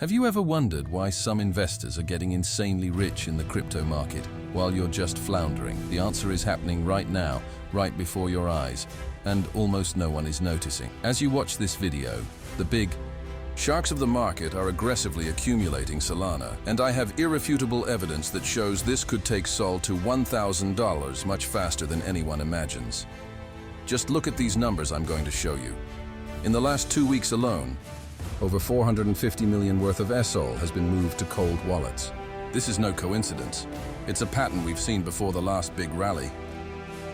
Have you ever wondered why some investors are getting insanely rich in the crypto market while you're just floundering? The answer is happening right now, right before your eyes, and almost no one is noticing. As you watch this video, the big sharks of the market are aggressively accumulating Solana, and I have irrefutable evidence that shows this could take Sol to $1,000 much faster than anyone imagines. Just look at these numbers I'm going to show you. In the last 2 weeks alone, over 450 million worth of SOL has been moved to cold wallets. This is no coincidence. It's a pattern we've seen before the last big rally.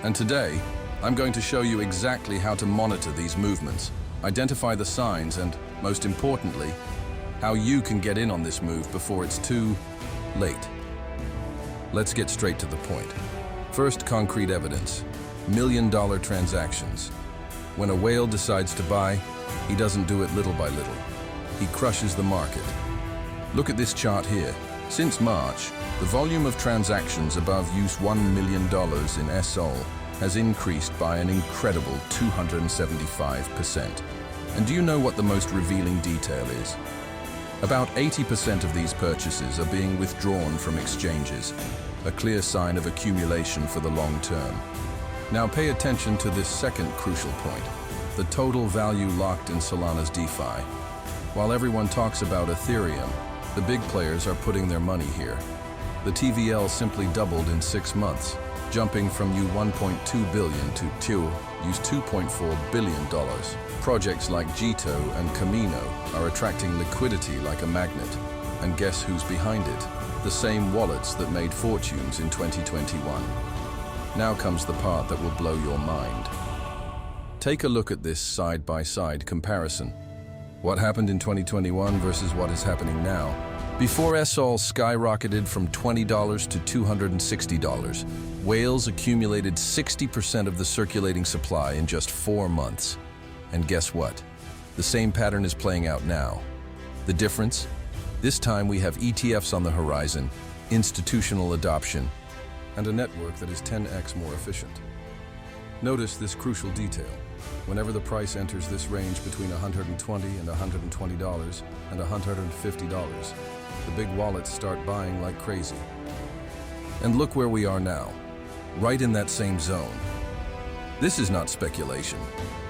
And today, I'm going to show you exactly how to monitor these movements, identify the signs, and, most importantly, how you can get in on this move before it's too late. Let's get straight to the point. First, concrete evidence. $1 million transactions. When a whale decides to buy, he doesn't do it little by little. He crushes the market. Look at this chart here. Since March, the volume of transactions above $1 million in SOL has increased by an incredible 275%. And do you know what the most revealing detail is? About 80% of these purchases are being withdrawn from exchanges, a clear sign of accumulation for the long term. Now pay attention to this second crucial point, the total value locked in Solana's DeFi. While everyone talks about Ethereum, the big players are putting their money here. The TVL simply doubled in 6 months, jumping from $1.2 billion to $2.4 billion. Projects like Jito and Camino are attracting liquidity like a magnet. And guess who's behind it? The same wallets that made fortunes in 2021. Now comes the part that will blow your mind. Take a look at this side-by-side comparison. What happened in 2021 versus what is happening now. Before SOL skyrocketed from $20 to $260, whales accumulated 60% of the circulating supply in just 4 months. And guess what? The same pattern is playing out now. The difference? This time we have ETFs on the horizon, institutional adoption, and a network that is 10x more efficient. Notice this crucial detail. Whenever the price enters this range between $120 and $120 and $150, the big wallets start buying like crazy. And look where we are now, right in that same zone. This is not speculation.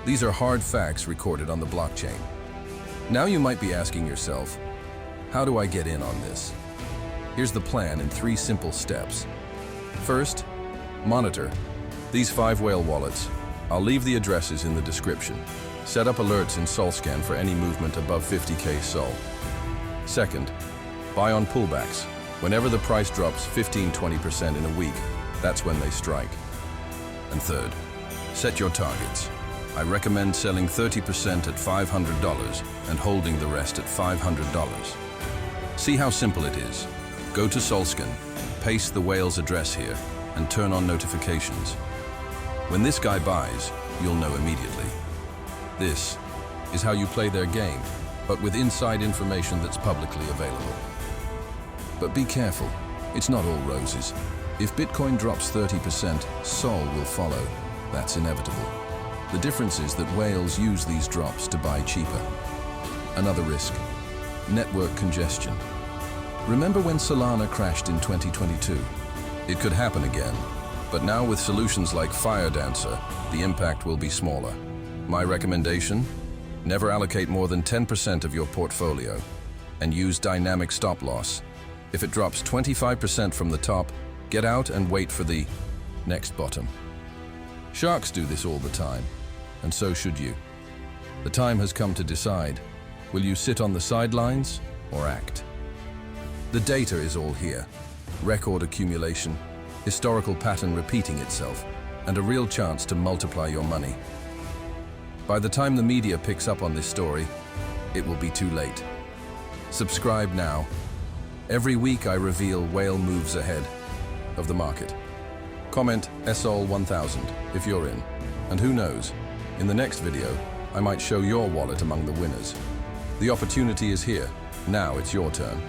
These are hard facts recorded on the blockchain. Now you might be asking yourself, how do I get in on this? Here's the plan in 3 simple steps. First, monitor these 5 whale wallets. I'll leave the addresses in the description. Set up alerts in SolScan for any movement above 50k SOL. Second, buy on pullbacks. Whenever the price drops 15-20% in a week, that's when they strike. And third, set your targets. I recommend selling 30% at $500 and holding the rest at $500. See how simple it is. Go to SolScan, paste the whale's address here, and turn on notifications. When this guy buys, you'll know immediately. This is how you play their game, but with inside information that's publicly available. But be careful, it's not all roses. If Bitcoin drops 30%, SOL will follow. That's inevitable. The difference is that whales use these drops to buy cheaper. Another risk, network congestion. Remember when Solana crashed in 2022? It could happen again. But now with solutions like FireDancer, the impact will be smaller. My recommendation? Never allocate more than 10% of your portfolio and use dynamic stop loss. If it drops 25% from the top, get out and wait for the next bottom. Sharks do this all the time, and so should you. The time has come to decide. Will you sit on the sidelines or act? The data is all here. Record accumulation, historical pattern repeating itself, and a real chance to multiply your money. By the time the media picks up on this story, it will be too late. Subscribe now. Every week I reveal whale moves ahead of the market. Comment SOL 1000 if you're in. And who knows, in the next video, I might show your wallet among the winners. The opportunity is here. Now it's your turn.